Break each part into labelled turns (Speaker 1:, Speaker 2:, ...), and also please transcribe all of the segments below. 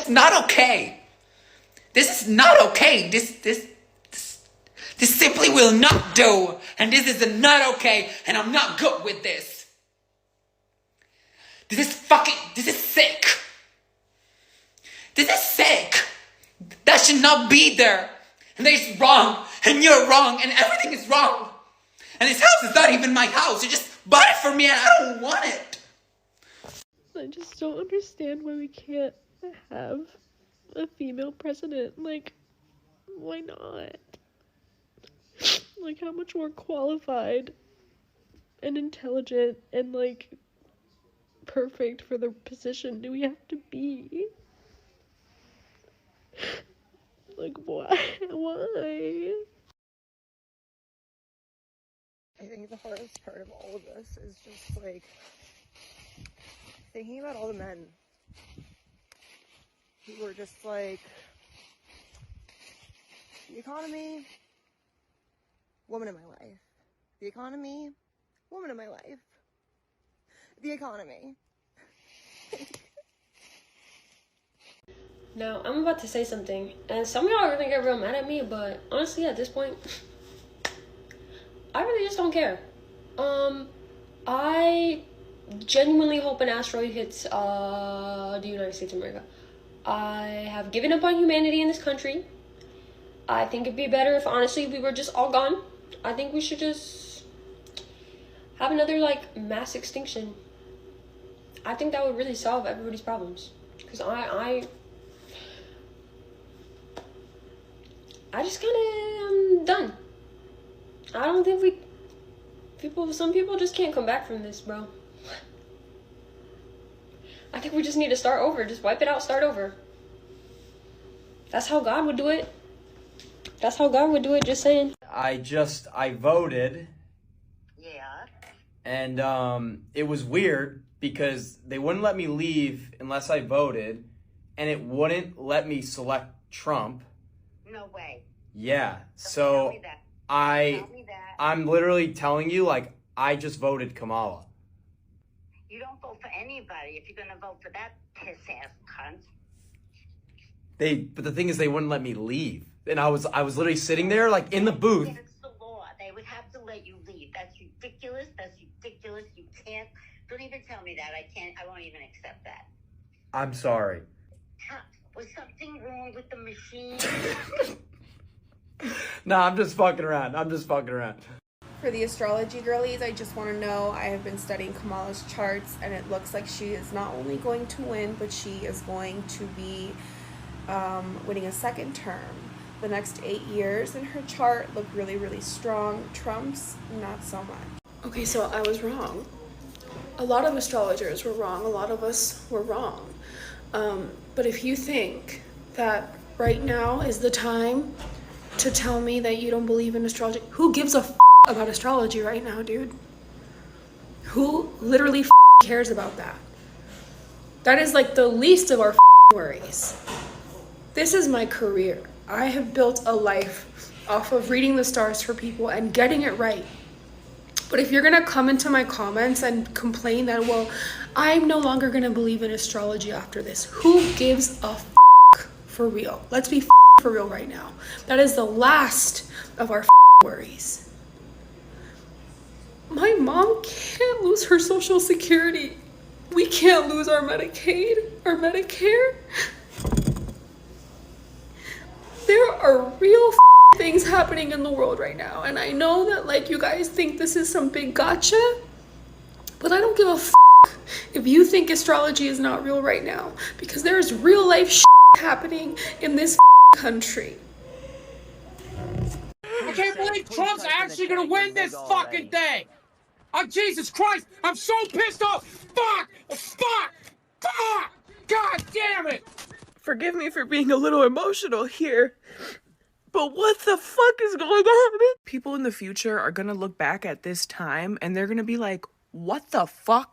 Speaker 1: That's not okay. This is not okay. This simply will not do. And this is not okay. And I'm not good with this. This is sick. This is sick. That should not be there. And it's wrong. And you're wrong. And everything is wrong. And this house is not even my house. You just bought it for me and I don't want it.
Speaker 2: I just don't understand why we can't have a female president. Like, why not? Like, how much more qualified and intelligent and, like, perfect for the position do we have to be? Like, why? Why?
Speaker 3: I think the hardest part of all of this is just, like, thinking about all the men who were just like, the economy, woman in my life. The economy, woman in my life. The economy.
Speaker 4: Now, I'm about to say something, and some of y'all are gonna get real mad at me, but honestly, at this point, I really just don't care. I genuinely hope an asteroid hits the United States of America. I have given up on humanity in this country. I think it'd be better if, honestly, we were just all gone. I think we should just have another, like, mass extinction. I think that would really solve everybody's problems. Because I just kind of am done. I don't think some people just can't come back from this, bro. I think we just need to start over. Just wipe it out, start over. That's how God would do it. That's how God would do it, just saying.
Speaker 5: I voted.
Speaker 3: Yeah.
Speaker 5: And it was weird because they wouldn't let me leave unless I voted, and it wouldn't let me select Trump.
Speaker 3: No way.
Speaker 5: Yeah. So
Speaker 3: Tell me that. Tell me that.
Speaker 5: I'm literally telling you, like, I just voted Kamala.
Speaker 3: You don't vote for anybody if you're gonna vote for that piss-ass cunt.
Speaker 5: But the thing is, they wouldn't let me leave, and I was literally sitting there, like, in the booth.
Speaker 3: It's the law. They would have to let you leave. That's ridiculous. That's ridiculous. You can't. Don't even tell me that. I can't. I won't even accept that.
Speaker 5: I'm sorry.
Speaker 3: Was something wrong with the machine?
Speaker 5: No, I'm just fucking around.
Speaker 6: For the astrology girlies, I just want to know, I have been studying Kamala's charts, and it looks like she is not only going to win, but she is going to be winning a second term. The next 8 years in her chart look really, really strong. Trump's, not so much.
Speaker 2: Okay, so I was wrong. A lot of astrologers were wrong. A lot of us were wrong. But if you think that right now is the time to tell me that you don't believe in astrology, who gives a about astrology right now, dude? Who literally cares about that? That is like the least of our worries. This is my career. I have built a life off of reading the stars for people and getting it right. But if you're gonna come into my comments and complain that, well, I'm no longer gonna believe in astrology after this, who gives a for real? Let's be for real right now. That is the last of our worries. My mom can't lose her Social Security. We can't lose our Medicaid, our Medicare. There are real things happening in the world right now. And I know that, like, you guys think this is some big gotcha, but I don't give a if you think astrology is not real right now, because there's real life happening in this country.
Speaker 7: I can't believe Trump's actually gonna win this fucking thing! Oh, Jesus Christ! I'm so pissed off! Fuck! God damn it!
Speaker 8: Forgive me for being a little emotional here, but what the fuck is going on? People in the future are gonna look back at this time and they're gonna be like, what the fuck?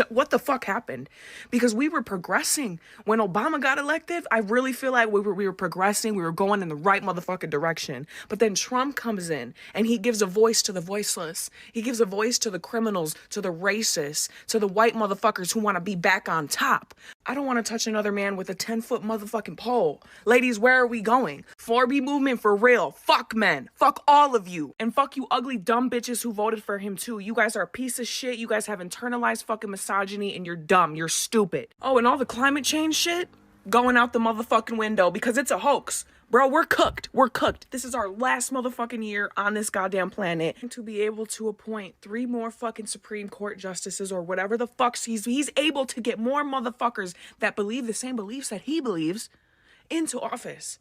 Speaker 8: What the fuck happened? Because we were progressing. When Obama got elected, I really feel like we were progressing. We were going in the right motherfucking direction. But then Trump comes in and he gives a voice to the voiceless. He gives a voice to the criminals, to the racists, to the white motherfuckers who want to be back on top. I don't want to touch another man with a 10-foot motherfucking pole. Ladies, where are we going? 4B movement for real. Fuck men. Fuck all of you. And fuck you ugly dumb bitches who voted for him too. You guys are a piece of shit. You guys have internalized fucking misogyny and you're dumb. You're stupid. Oh, and all the climate change shit? Going out the motherfucking window because it's a hoax. Bro, we're cooked. We're cooked. This is our last motherfucking year on this goddamn planet. To be able to appoint 3 more fucking Supreme Court justices or whatever the fuck he's able to get more motherfuckers that believe the same beliefs that he believes into office.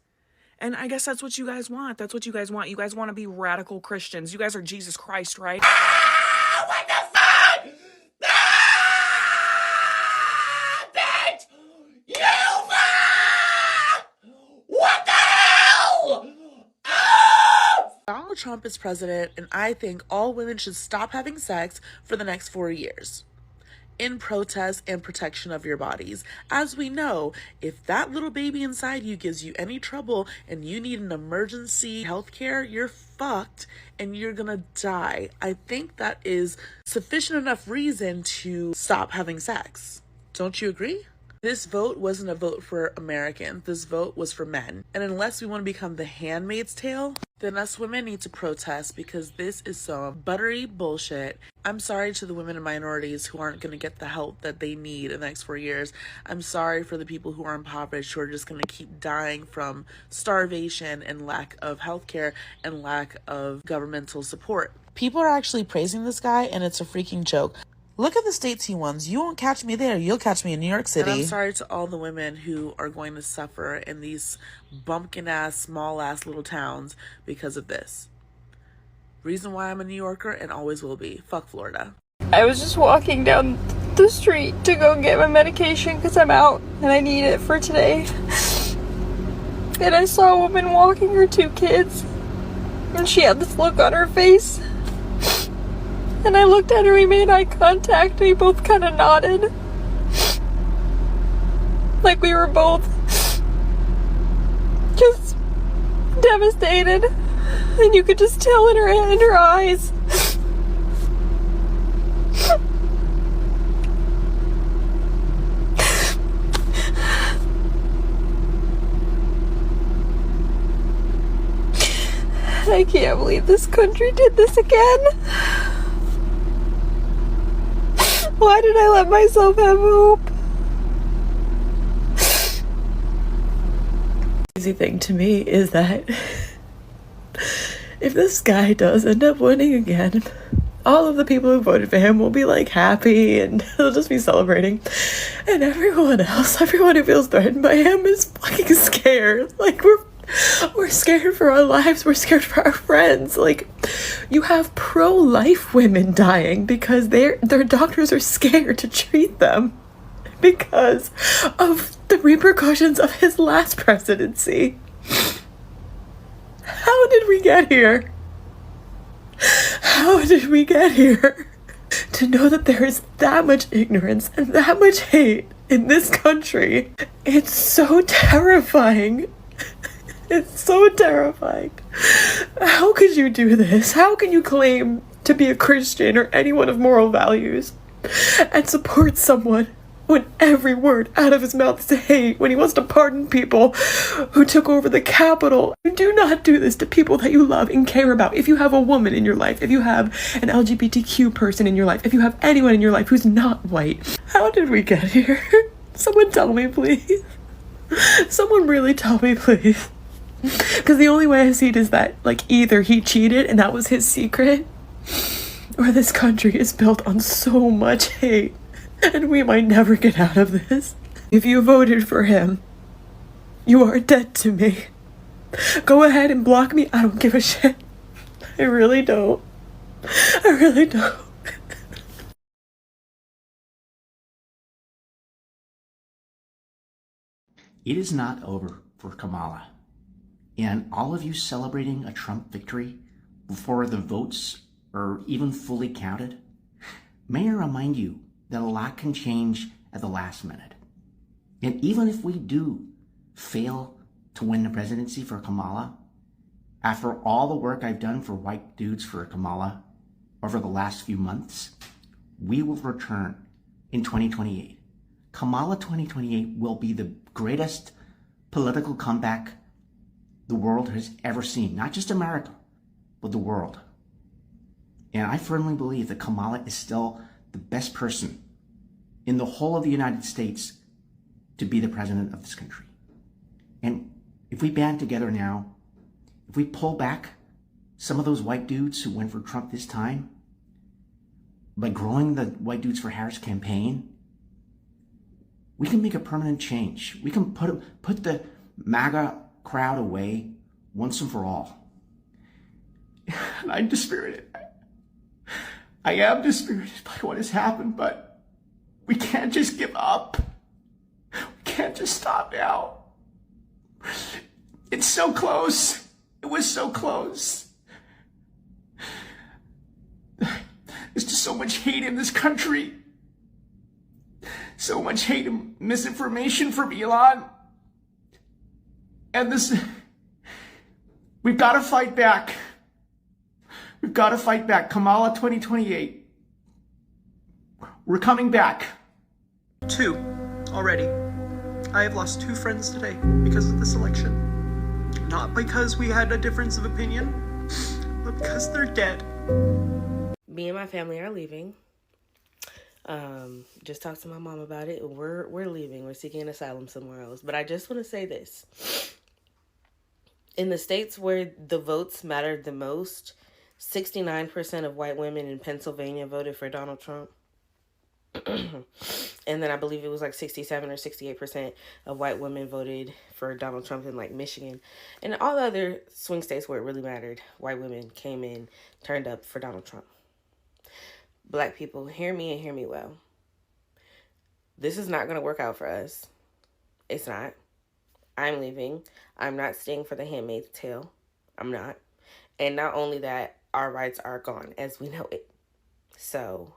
Speaker 8: And I guess that's what you guys want. That's what you guys want. You guys want to be radical Christians. You guys are Jesus Christ, right?
Speaker 1: What the fuck? Bitch! You fuck! What the hell?
Speaker 9: Donald Trump is president, and I think all women should stop having sex for the next 4 years. In protest and protection of your bodies. As we know, if that little baby inside you gives you any trouble and you need an emergency healthcare, you're fucked and you're gonna die. I think that is sufficient enough reason to stop having sex. Don't you agree? This vote wasn't a vote for Americans. This vote was for men. And unless we want to become the Handmaid's Tale, then us women need to protest because this is some buttery bullshit. I'm sorry to the women and minorities who aren't going to get the help that they need in the next 4 years. I'm sorry for the people who are impoverished who are just going to keep dying from starvation and lack of healthcare and lack of governmental support. People are actually praising this guy and it's a freaking joke. Look at the states he won. You won't catch me there. You'll catch me in New York City. And I'm sorry to all the women who are going to suffer in these bumpkin-ass, small-ass little towns because of this. Reason why I'm a New Yorker and always will be. Fuck Florida.
Speaker 10: I was just walking down the street to go get my medication because I'm out and I need it for today. And I saw a woman walking her 2 kids. And she had this look on her face. And I looked at her, we made eye contact, and we both kind of nodded. Like we were both just devastated. And you could just tell in her eyes. I can't believe this country did this again. Why did I let myself have hope? The crazy thing to me is that if this guy does end up winning again, all of the people who voted for him will be like happy and they'll just be celebrating. And everyone else, everyone who feels threatened by him is fucking scared. Like we're scared for our lives. We're scared for our friends. Like, you have pro-life women dying because their doctors are scared to treat them because of the repercussions of his last presidency. How did we get here? How did we get here? To know that there is that much ignorance and that much hate in this country, it's so terrifying. It's so terrifying. How could you do this? How can you claim to be a Christian or anyone of moral values and support someone when every word out of his mouth is hate, when he wants to pardon people who took over the Capitol? Do not do this to people that you love and care about. If you have a woman in your life, if you have an LGBTQ person in your life, if you have anyone in your life who's not white, how did we get here? Someone tell me, please. Someone really tell me, please. Because the only way I see it is that, like, either he cheated and that was his secret, or this country is built on so much hate, and we might never get out of this. If you voted for him, you are dead to me. Go ahead and block me. I don't give a shit. I really don't. I really don't.
Speaker 11: It is not over for Kamala. And all of you celebrating a Trump victory before the votes are even fully counted, may I remind you that a lot can change at the last minute. And even if we do fail to win the presidency for Kamala, after all the work I've done for white dudes for Kamala over the last few months, we will return in 2028 Kamala 2028 will be the greatest political comeback the world has ever seen. Not just America, but the world. And I firmly believe that Kamala is still the best person in the whole of the United States to be the president of this country. And if we band together now, if we pull back some of those white dudes who went for Trump this time, by growing the White Dudes for Harris campaign, we can make a permanent change. We can put the MAGA crowd away once and for all. And I'm dispirited. I am dispirited by what has happened, but we can't just give up. We can't just stop now. It's so close. It was so close. There's just so much hate in this country. So much hate and misinformation from Elon. And we've got to fight back. We've got to fight back. Kamala 2028. We're coming back.
Speaker 12: 2 already. I have lost 2 friends today because of this election. Not because we had a difference of opinion, but because they're dead.
Speaker 13: Me and my family are leaving. Just talked to my mom about it. We're leaving. We're seeking an asylum somewhere else. But I just want to say this. In the states where the votes mattered the most, 69% of white women in Pennsylvania voted for Donald Trump. And then I believe it was like 67 or 68% of white women voted for Donald Trump in like Michigan. And all the other swing states where it really mattered, white women came in, turned up for Donald Trump. Black people, hear me and hear me well. This is not going to work out for us. It's not. I'm leaving. I'm not staying for the Handmaid's Tale. I'm not. And not only that, our rights are gone as we know it. So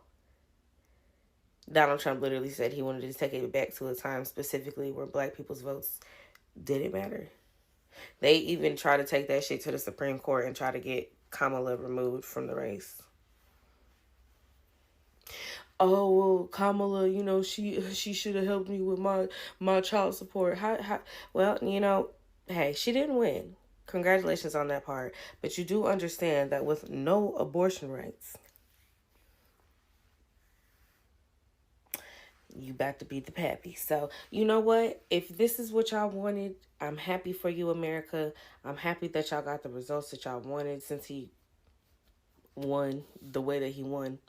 Speaker 13: Donald Trump literally said he wanted to take it back to a time specifically where black people's votes didn't matter. They even try to take that shit to the Supreme Court and try to get Kamala removed from the race. Oh, well, Kamala, you know, she should have helped me with my child support. Well, you know, hey, she didn't win. Congratulations on that part. But you do understand that with no abortion rights, you about to beat the pappy. So, you know what? If this is what y'all wanted, I'm happy for you, America. I'm happy that y'all got the results that y'all wanted since he won the way that he won.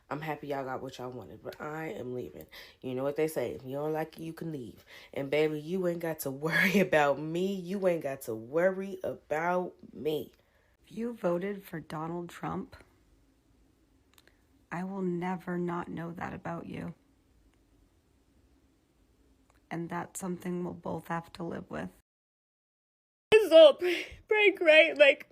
Speaker 13: I'm happy y'all got what y'all wanted, but I am leaving. You know what they say, if you don't like it, you can leave. And baby, you ain't got to worry about me. You ain't got to worry about me.
Speaker 14: If you voted for Donald Trump, I will never not know that about you. And that's something we'll both have to live with.
Speaker 4: This is all prank, right? Like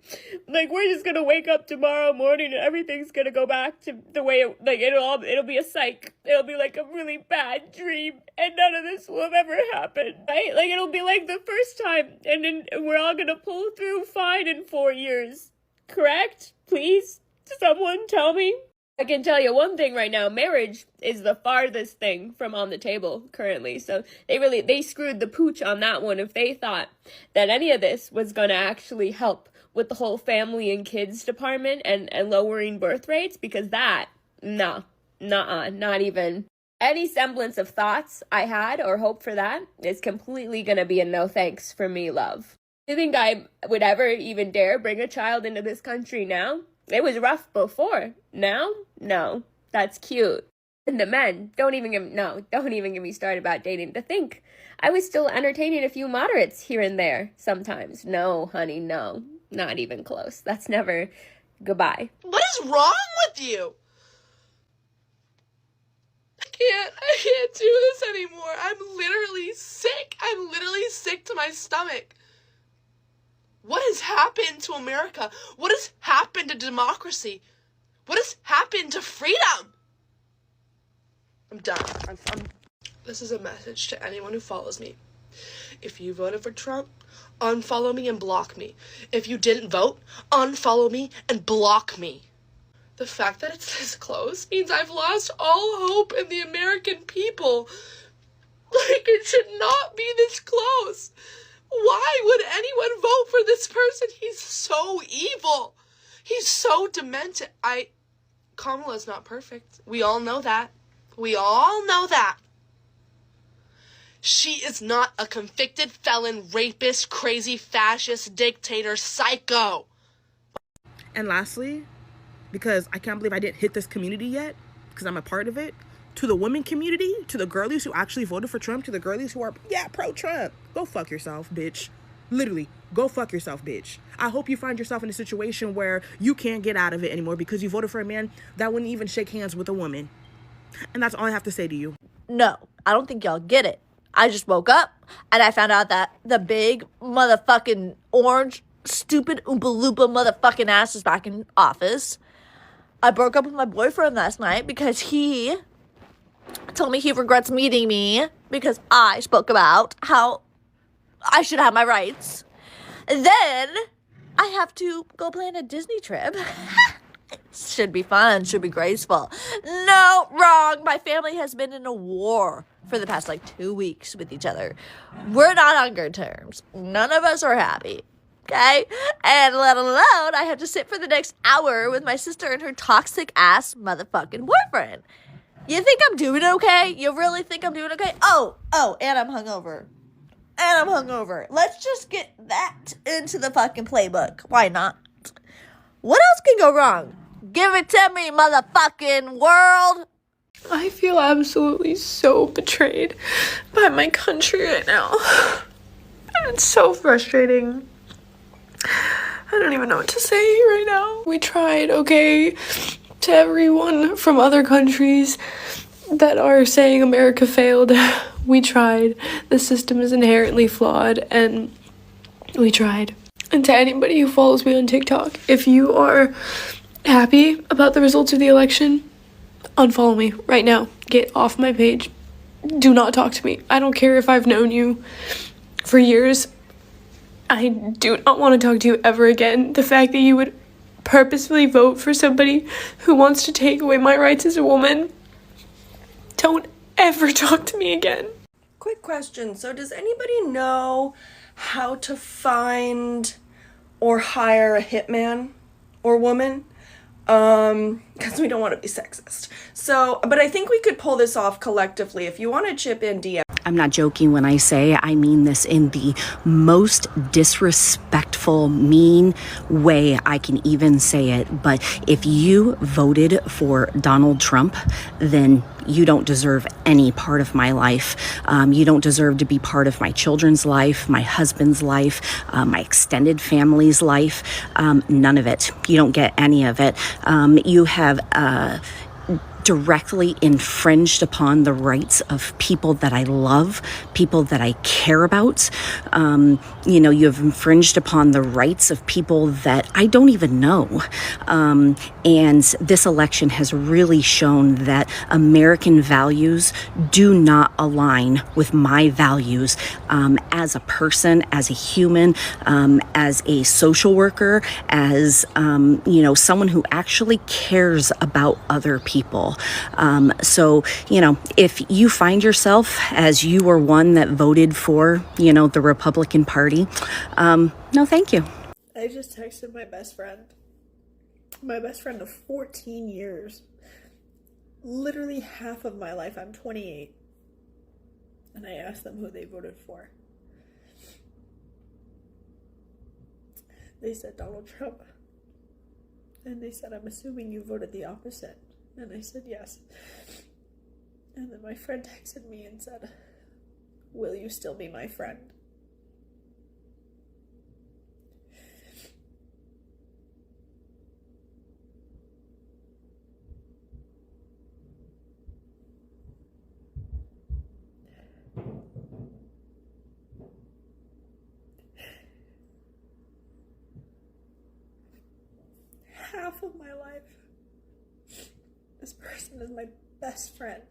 Speaker 4: we're just gonna wake up tomorrow morning and everything's gonna go back to the way it'll be a psych. It'll be like a really bad dream, and none of this will have ever happened, right? Like it'll be like the first time, and then we're all gonna pull through fine in 4 years. Correct? Please, someone tell me. I can tell you one thing right now, marriage is the farthest thing from on the table currently. So they screwed the pooch on that one if they thought that any of this was going to actually help with the whole family and kids department and lowering birth rates, because that, not even. Any semblance of thoughts I had or hope for that is completely going to be a no thanks for me, love. Do you think I would ever even dare bring a child into this country now? It was rough before. Now? No. That's cute. And the men, don't even get me started about dating. To think I was still entertaining a few moderates here and there sometimes. No, honey, no. Not even close. That's never goodbye.
Speaker 15: What is wrong with you? I can't do this anymore. I'm literally sick. I'm literally sick to my stomach. What has happened to America? What has happened to democracy? What has happened to freedom? I'm done. This is a message to anyone who follows me. If you voted for Trump, unfollow me and block me. If you didn't vote, unfollow me and block me. The fact that it's this close means I've lost all hope in the American people. Like, it should not be this close. Why would anyone vote for this person? He's so evil. He's so demented. Kamala's not perfect. We all know that. We all know that. She is not a convicted felon, rapist, crazy, fascist, dictator, psycho.
Speaker 16: And lastly, because I can't believe I didn't hit this community yet, because I'm a part of it, to the women community, to the girlies who actually voted for Trump, to the girlies who are, pro-Trump, go fuck yourself, bitch. Literally, go fuck yourself, bitch. I hope you find yourself in a situation where you can't get out of it anymore because you voted for a man that wouldn't even shake hands with a woman. And that's all I have to say to you.
Speaker 17: No, I don't think y'all get it. I just woke up and I found out that the big motherfucking orange, stupid Oompa Loompa motherfucking ass is back in office. I broke up with my boyfriend last night because he told me he regrets meeting me because I spoke about how I should have my rights. And then I have to go plan a Disney trip. Should be fun, should be graceful. No, wrong. My family has been in a war for the past 2 weeks with each other. We're not on good terms. None of us are happy. Okay? And let alone I have to sit for the next hour with my sister and her toxic ass motherfucking boyfriend. You think I'm doing okay? You really think I'm doing okay? Oh, and I'm hungover. Let's just get that into the fucking playbook. Why not? What else can go wrong? Give it to me, motherfucking world.
Speaker 2: I feel absolutely so betrayed by my country right now. And it's so frustrating. I don't even know what to say right now. We tried, okay, to everyone from other countries that are saying America failed. We tried. The system is inherently flawed, and we tried. And to anybody who follows me on TikTok, if you are happy about the results of the election, unfollow me right now. Get off my page. Do not talk to me. I don't care if I've known you for years. I do not want to talk to you ever again. The fact that you would purposefully vote for somebody who wants to take away my rights as a woman, don't ever talk to me again.
Speaker 10: Quick question. So does anybody know how to find or hire a hitman or woman? Because we don't want to be sexist. So, but I think we could pull this off collectively. If you want to chip in, DM.
Speaker 18: I'm not joking when I say I mean this in the most disrespectful, mean way I can even say it. But if you voted for Donald Trump, then you don't deserve any part of my life. You don't deserve to be part of my children's life, my husband's life, my extended family's life. None of it. You don't get any of it. You have directly infringed upon the rights of people that I love, people that I care about. You have infringed upon the rights of people that I don't even know. And this election has really shown that American values do not align with my values as a person, as a human, as a social worker, as, someone who actually cares about other people. So, if you find yourself as you were one that voted for, the Republican Party, no, thank you.
Speaker 10: I just texted my best friend of 14 years. Literally half of my life. I'm 28. And I asked them who they voted for. They said Donald Trump. And they said, I'm assuming you voted the opposite. And I said, yes. And then my friend texted me and said, will you still be my friend? Half of my life. This person is my best friend.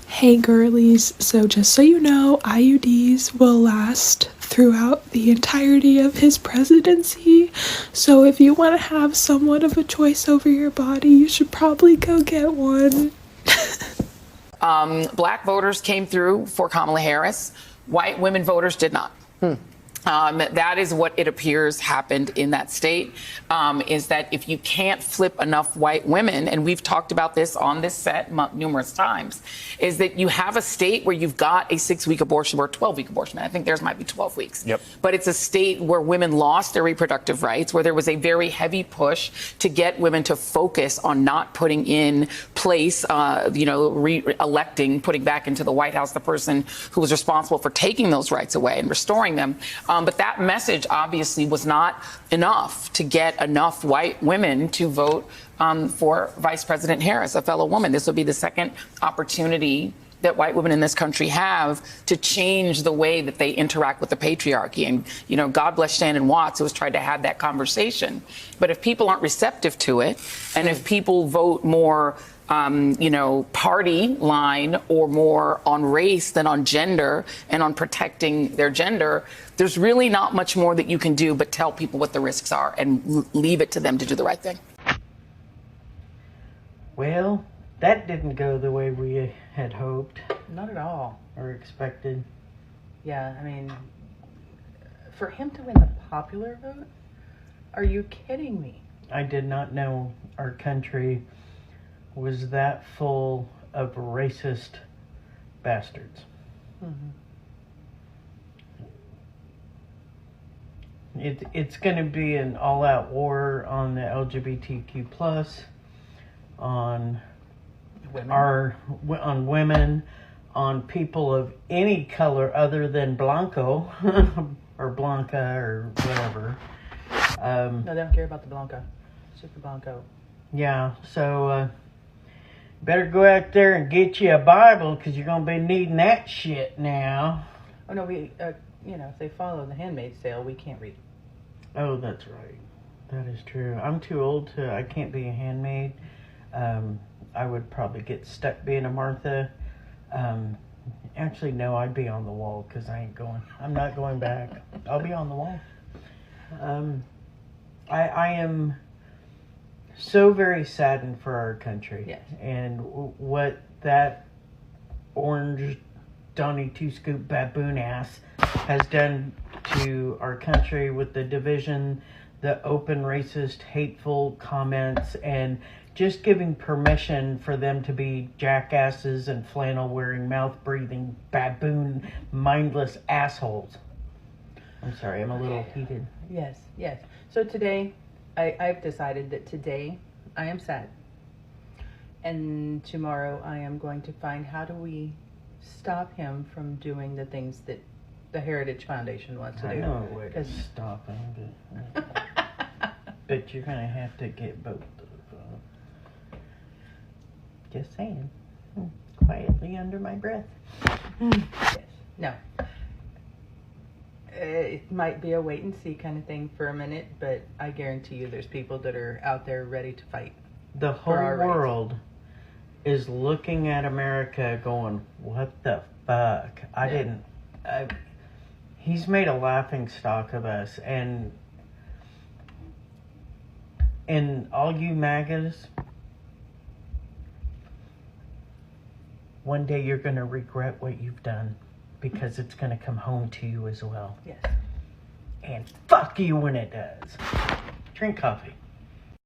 Speaker 2: Hey girlies, so just so you know, IUDs will last
Speaker 8: throughout the entirety of his presidency. So if you want to have somewhat of a choice over your body, you should probably go get one.
Speaker 19: Black voters came through for Kamala Harris. White women voters did not. That is what it appears happened in that state, is that if you can't flip enough white women, and we've talked about this on this set numerous times, is that you have a state where you've got a 6-week abortion or 12-week abortion. I think theirs might be 12 weeks.
Speaker 5: Yep.
Speaker 19: But it's a state where women lost their reproductive rights, where there was a very heavy push to get women to focus on not putting in place, re-electing, putting back into the White House the person who was responsible for taking those rights away and restoring them. But that message obviously was not enough to get enough white women to vote for Vice President Harris, a fellow woman. This will be the second opportunity that white women in this country have to change the way that they interact with the patriarchy. And, God bless Shannon Watts, who has tried to have that conversation. But if people aren't receptive to it, and if people vote more party line or more on race than on gender and on protecting their gender, there's really not much more that you can do but tell people what the risks are and leave it to them to do the right thing.
Speaker 20: Well, that didn't go the way we had hoped.
Speaker 21: Not at all.
Speaker 20: Or expected.
Speaker 21: Yeah, I mean, for him to win the popular vote? Are you kidding me?
Speaker 20: I did not know our country was that full of racist bastards. It's going to be an all-out war on the LGBTQ+, on on women, on people of any color other than Blanco or Blanca or whatever.
Speaker 21: No, they don't care about the Blanca. It's just the Blanco.
Speaker 20: Yeah, so better go out there and get you a Bible, because you're going to be needing that shit now.
Speaker 21: Oh, no, we, if they follow the Handmaid's Tale, we can't read.
Speaker 20: Oh, that's right. That is true. I'm too old I can't be a handmaid. I would probably get stuck being a Martha. Actually, no, I'd be on the wall, because I'm not going back. I'll be on the wall. I am so very saddened for our country.
Speaker 21: Yes.
Speaker 20: And what that orange Donnie Two-Scoop baboon ass has done to our country with the division, the open racist, hateful comments, and just giving permission for them to be jackasses and flannel-wearing, mouth-breathing, baboon, mindless assholes. I'm sorry, I'm a little heated.
Speaker 21: Yes. So today, I've decided that today I am sad. And tomorrow I am going to find how do we stop him from doing the things that the Heritage Foundation wants to do.
Speaker 20: I know a way to stop him, but you're going to have to get both of them. Just saying. Quietly under my breath.
Speaker 21: Yes. No. It might be a wait and see kind of thing for a minute, but I guarantee you there's people that are out there ready to fight.
Speaker 20: The whole world is looking at America going, what the fuck? He's made a laughing stock of us, and all you MAGAs, one day you're going to regret what you've done, because it's going to come home to you as well.
Speaker 21: Yes.
Speaker 20: And fuck you when it does. Drink coffee.